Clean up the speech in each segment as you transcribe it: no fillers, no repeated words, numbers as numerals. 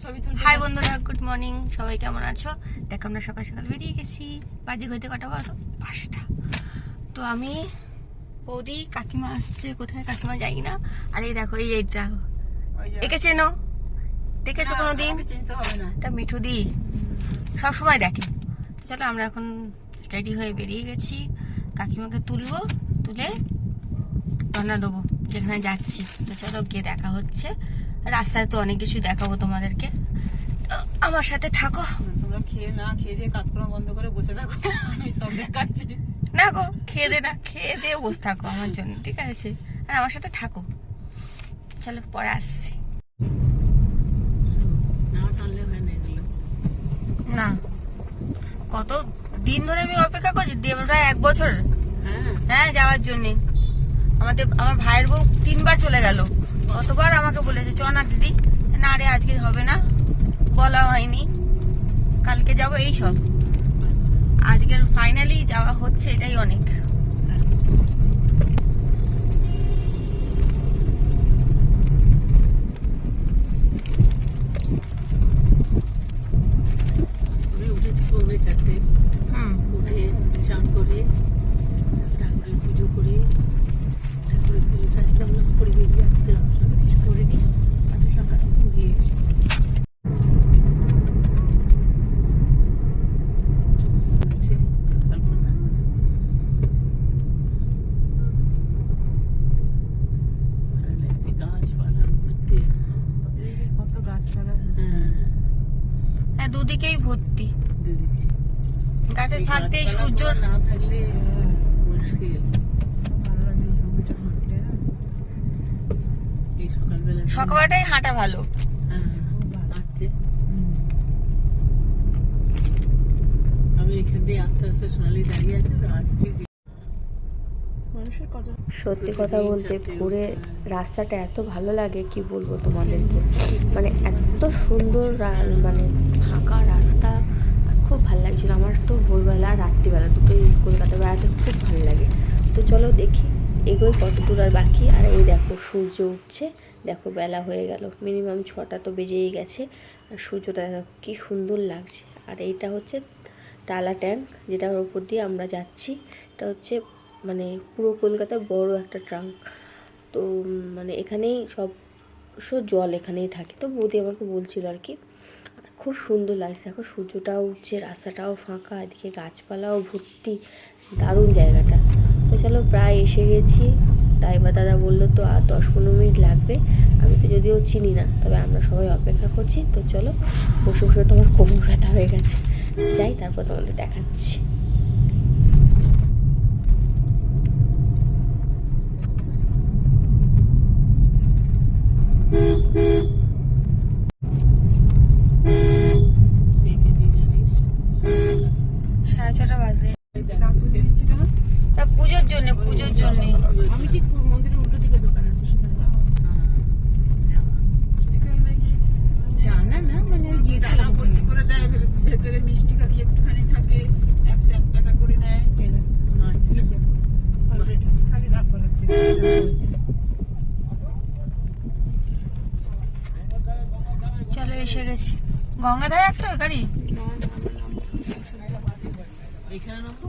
High বন্ধুরা, good morning. সবাই কেমন আছো? দেখো আমরা সকাল সকাল বেরিয়ে গেছি। বাজে হইতে কটা বলো? 5টা। তো আমি, বৌদি, কাকিমা আসছে। কোথায় কাকিমা জানি না। আর এই দেখো, এইটা একে চেনো? দেখেছো কোনোদিন? চিনতে হবে না, এটা মিঠু দি সবসময় দেখে। চলো আমরা এখন রেডি হয়ে বেরিয়ে গেছি। কাকিমাকে তুলবো, তুলে রওনা দেবো যেখানে যাচ্ছি। তো চলো গিয়ে দেখা হচ্ছে। রাস্তায় তো অনেক কিছু দেখাবো তোমাদেরকে, তো আমার সাথে থাকো। তোমরা খেয়ে দিয়ে কাজকর্ম বন্ধ করে বসে থাকো, আমি সব দেখাচ্ছি। না গো, খেয়ে দিয়ে বসে থাকো আমার জন্য, ঠিক আছে? আর আমার সাথে থাকো। চলো পরে আসছি। না, কত দিন ধরে আমি অপেক্ষা করছি, প্রায় 1 বছর। হ্যাঁ, যাওয়ার জন্য। আমার ভাইয়ের বউ 3বার চলে গেল। কতবার আমাকে বলেছে চ না দিদি, না রে আজকে হবে না, বলা হয়নি, কালকে যাবো, এই সব। আজকের ফাইনালি যাওয়া হচ্ছে, এটাই অনেক। উঠে চান করে ঠাকুরের পুজো করে, ঠাকুরের পুজোটা একদম করে বেরিয়ে আসতে করে নি গিয়ে গাছপালা ঘুরতে, কত গাছপালা। হ্যাঁ, দুদিকেই ভর্তি দুদিকে গাছের ফাঁক দিয়ে সূর্য না থাকলে মুশকিল। ভালো লাগে এই সময়টা হাঁটলে না, এই সকালবেলাটাই হাঁটা ভালো। হাঁটছে। আমি এখান দিয়ে আস্তে আস্তে সোনালি দাঁড়িয়ে আছে, তো আসছি। সত্যি কথা বলতে ভোরে রাস্তাটা এত ভালো লাগে, কি বলবো তোমাদেরকে। মানে এত সুন্দর, মানে ফাঁকা রাস্তা, খুব ভালো লাগছিল আমার তো। ভোরবেলা আর রাত্রিবেলা দুটোই কলকাতা বেড়াতে খুব ভালো লাগে। তো চলো দেখি এগোই কত দূর আর বাকি। আর এই দেখো সূর্য উঠছে, দেখো বেলা হয়ে গেল, মিনিমাম 6টা তো বেজেই গেছে। আর সূর্যটা দেখো কি সুন্দর লাগছে। আর এইটা হচ্ছে টালা ট্যাঙ্ক, যেটার উপর দিয়ে আমরা যাচ্ছি। এটা হচ্ছে মানে পুরো কলকাতায় বড় একটা ট্রাঙ্ক। তো মানে এখানেই সব জল এখানেই থাকে। তো বৌদি আমাকে বলছিল আর কি। খুব সুন্দর লাগছে, দেখো সূর্যটাও উঠছে, রাস্তাটাও ফাঁকা, এদিকে গাছপালাও ভর্তি, দারুণ জায়গাটা। তো চলো প্রায় এসে গেছি। ড্রাইভার দাদা বললো তো আর 10-15 মিনিট লাগবে। আমি তো যদিও চিনি না, তবে আমরা সবাই অপেক্ষা করছি। তো চলো, বসে বসে তোমার কোমর ব্যথা হয়ে গেছে, যাই তারপর তোমাদের দেখাচ্ছি। সাড়ে 6টা বাজে। পুজোর জন্য আমি ঠিক মন্দিরের উল্টো দিকে দোকান আছে, জানা না, মানে গিয়েছিলাম। ভর্তি করে দেয়, ভেতরে মিষ্টি খালি একটুখানি থাকে, 101 টাকা করে নেয়। খালি দাম করাচ্ছে। চলো এসে গেছি। গঙ্গাধারে একটা গাড়ি, এখানে নামবো।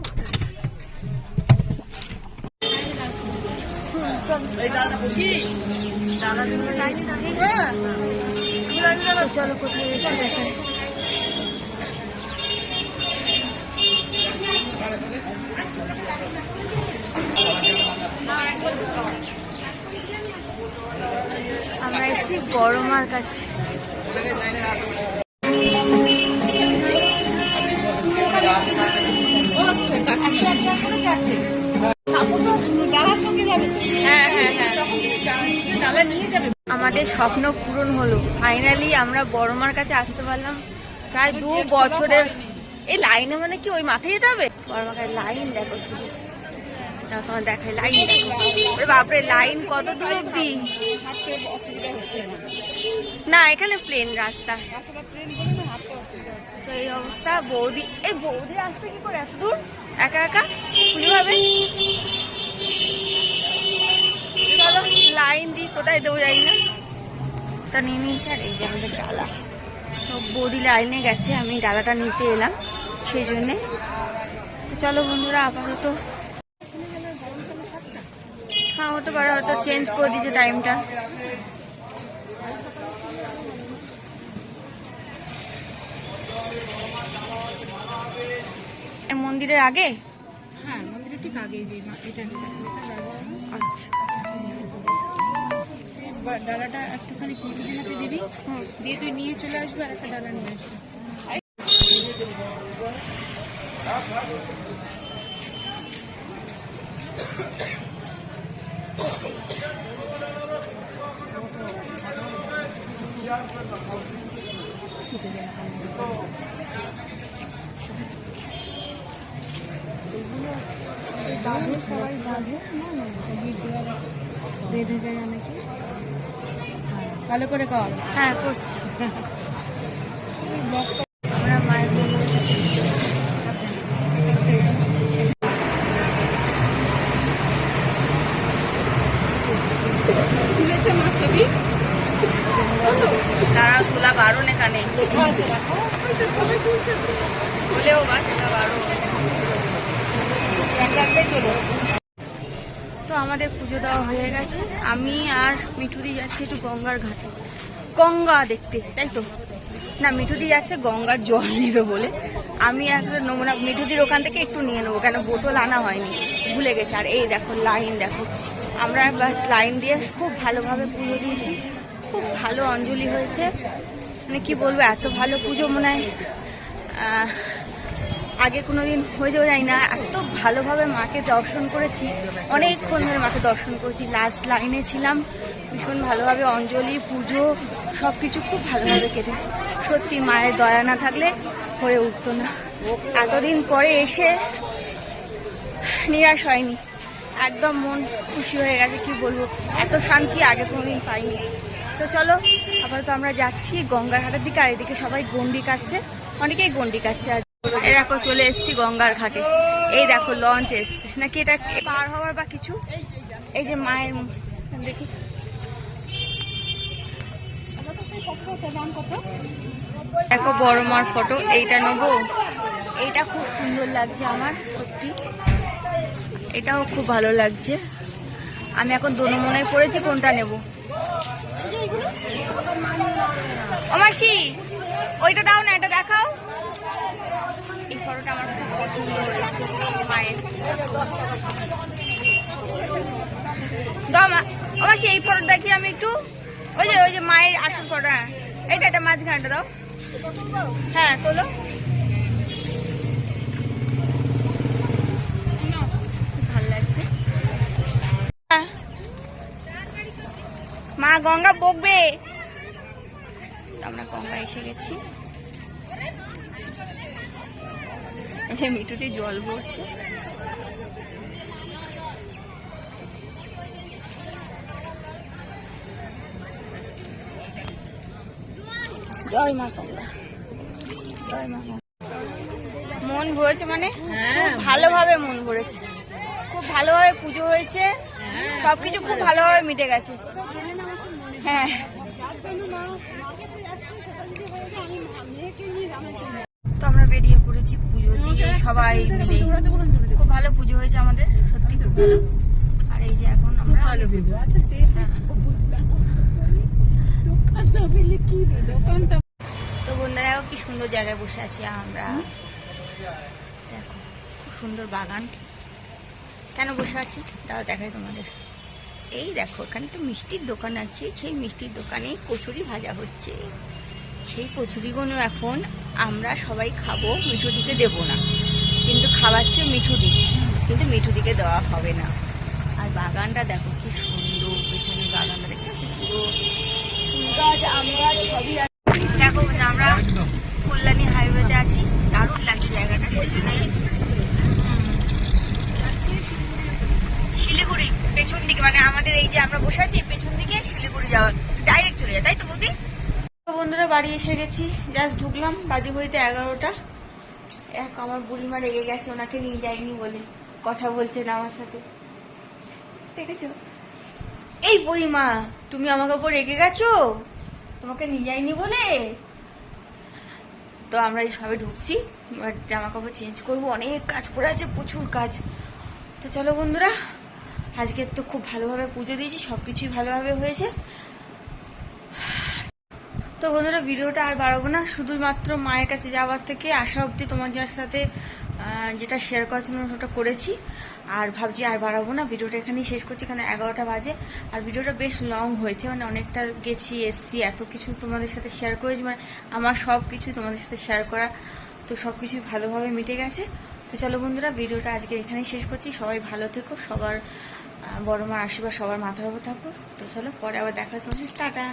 তো চলো কোথায় এসে দেখেন। আমরা এসেছি বড় মার কাছে। হ্যাঁ, আমাদের স্বপ্ন পূরণ হলো ফাইনালি। আমরা বড় মার কাছে আসতে পারলাম প্রায় 2 বছরের। এই লাইনে মানে কি ওই মাথায় যেতে হবে? বড় মার কাছে লাইন দেখো শুধু, তোমার দেখায় লাইন দেখো। বাপরে, লাইন কত দূর অব্দি। না, এখানে প্লেন রাস্তা। তো এই অবস্থা। বৌদি আসবে কি করে এত দূর একা একা? খুঁজে পাবে। চলো লাইন দিই, কোথায় দেবো যাই না। টা নিয়ে নিয়েছে। আর এই যে আমাদের ডালা, বৌদি লাইনে গেছে, আমি ডালাটা নিতে এলাম সেই জন্যে। তো চলো বন্ধুরা, আপাতত হ্যাঁ হতে পারে, হয়তো চেঞ্জ করে দিয়েছে টাইমটা। মন্দিরের আগে? হ্যাঁ, মন্দিরের ঠিক আগে যে এটা আচ্ছা, ডালাটা একটুখানি কুড়িতে দিবি, দিয়ে তুই নিয়ে চলে আসবি, আর একটা ডালা নিয়ে আসবি। সবাই বাঁধে না, বেঁধে যায় অনেকে। ভালো করে কর। হ্যাঁ করছি। আমরা মায়ের তারা তোলা বারণ এখানে বলেও বা তোলা বারণ। তো আমাদের পুজো দেওয়া হয়ে গেছে, আমি আর মিঠুদি যাচ্ছি একটু গঙ্গার ঘাটে গঙ্গা দেখতে, তাই তো না মিঠুদি যাচ্ছে গঙ্গার জল নেবে বলে। আমি একটা নেবো না, মিঠুদির ওখান থেকে একটু নিয়ে নেবো, কেন বোতল আনা হয়নি, ভুলে গেছে। আর এই দেখো লাইন দেখো, আমরা বাস লাইন দিয়ে খুব ভালোভাবে পুজো দিয়েছি, খুব ভালো অঞ্জলি হয়েছে। মানে কি বলবো, এত ভালো পুজো মনে হয় আগে কোনোদিন হয়ে যাওয়া যায় না। এত ভালোভাবে মাকে দর্শন করেছি, অনেকক্ষণ ধরে মাকে দর্শন করেছি, লাস্ট লাইনে ছিলাম, ভীষণ ভালোভাবে অঞ্জলি পুজো সব কিছু খুব ভালোভাবে কেটেছে। সত্যি মায়ের দয়া না থাকলে হয়ে উঠতো না। এতদিন পরে এসে নিরাশ হয়নি, একদম মন খুশি হয়ে গেছে, কি বলবো, এত শান্তি আগে কোনোদিন পাইনি। তো চলো আপাতত আমরা যাচ্ছি গঙ্গার ঘাটের দিকে, আর এদিকে সবাই গন্ডি কাটছে, অনেকেই গন্ডি কাটছে। আজ এই দেখো চলে এসেছি গঙ্গার ঘাটে, এই দেখো লঞ্চ এসছে নাকি এটা পার হওয়ার বা কিছু। এই যে মায়ের দেখি, দেখো বড় মার ফটো, এইটা নেবো, এইটা খুব সুন্দর লাগছে আমার সত্যি, এটাও খুব ভালো লাগছে। আমি এখন দোনো মনে পড়েছি কোনটা নেব। ও মাসি ওইটা দাও না, এটা দেখাও। এই ফটোটা আমার খুব পছন্দ হয়েছে মায়ের। দাও মা, ও মাসি এই ফটো দেখি আমি একটু, ওই যে মায়ের আসল ফটো। হ্যাঁ এটা মাঝখানটা দাও, হ্যাঁ তোলো। ভালো লাগছে। মা গঙ্গা বকবে। আমরা গঙ্গা এসে গেছি, মিঠুতে জল পড়ছে। জয় মা গঙ্গা, জয় মা গঙ্গা। মন ভরেছে মানে খুব ভালোভাবে মন ভরেছে, খুব ভালোভাবে পুজো হয়েছে, সবকিছু খুব ভালোভাবে মিটে গেছে। হ্যাঁ তো আমরা বেরিয়ে পড়েছি পুজো দিয়ে সবাই মিলে, খুব ভালো পুজো হয়েছে আমাদের, সত্যি খুব ভালো। আর এই যে এখন আমরা তো বন্ধুরা দেখো কি সুন্দর জায়গায় বসে আছি আমরা, দেখো খুব সুন্দর বাগান। কেন বসে আছি দাদা দেখাই তোমাদের, এই দেখো এখানে তো মিষ্টির দোকান আছে, সেই মিষ্টির দোকানে কচুরি ভাজা হচ্ছে। সেই কচুরিগুলো এখন আমরা সবাই খাবো, মিঠুদিকে দেবো না, কিন্তু খাওয়াচ্ছে মিঠুদি, কিন্তু মিঠুদিকে দেওয়া হবে না। আর বাগানটা দেখো কি সুন্দর, পেছনে বাগানটা দেখতে পাচ্ছি, পুরো ফুল গাছ আম গাছ সবই আছে। দেখো আমরা কল্যাণী হাইওয়েতে আছি, দারুণ লাগছে জায়গাটা, সেই জন্যই শিলিগুড়ি পেছন দিকে, মানে আমাদের এই যে আমরা বসে আছি পেছন দিকে শিলিগুড়ি যাওয়া ডাইরেক্ট চলে যায়, তাই তো বৌদি? বন্ধুরা বাড়ি এসে গেছি, জাস্ট ঢুকলাম, বাজি ঘড়িতে 11টা। আমার বুড়িমা রেগে গেছে, ওনাকে নিয়ে যাইনি বলে কথা বলছে না আমার সাথে, দেখেছো? এই বুড়িমা তুমি আমাকে উপর রেগে গেছো, তোমাকে নিয়ে যাইনি বলে। তো আমরা এই সবে ঢুকছি, এবার জামা কাপড় চেঞ্জ করবো, অনেক কাজ পড়ে আছে, প্রচুর কাজ। তো চলো বন্ধুরা, আজকে তো খুব ভালোভাবে পুজো দিয়েছি, সব কিছুই ভালোভাবে হয়েছে। তো বন্ধুরা ভিডিওটা আর বাড়াবো না, শুধুমাত্র মায়ের কাছে যাওয়ার থেকে আসা অবধি তোমাদের সাথে যেটা শেয়ার করার জন্য ওটা করেছি, আর ভাবছি আর বাড়াবো না, ভিডিওটা এখানেই শেষ করছি, এখানে 11টা বাজে। আর ভিডিওটা বেশ লং হয়েছে, মানে অনেকটা গেছি এসছি, এত কিছু তোমাদের সাথে শেয়ার করেছি, মানে আমার সব কিছুই তোমাদের সাথে শেয়ার করা, তো সব কিছুই ভালোভাবে মিটে গেছে। তো চলো বন্ধুরা, ভিডিওটা আজকে এখানেই শেষ করছি। সবাই ভালো থেকো, সবার বড় মার আশীর্বাদ সবার মাথার উপর থাকো। তো চলো, পরে আবার দেখা হচ্ছে, টাটা।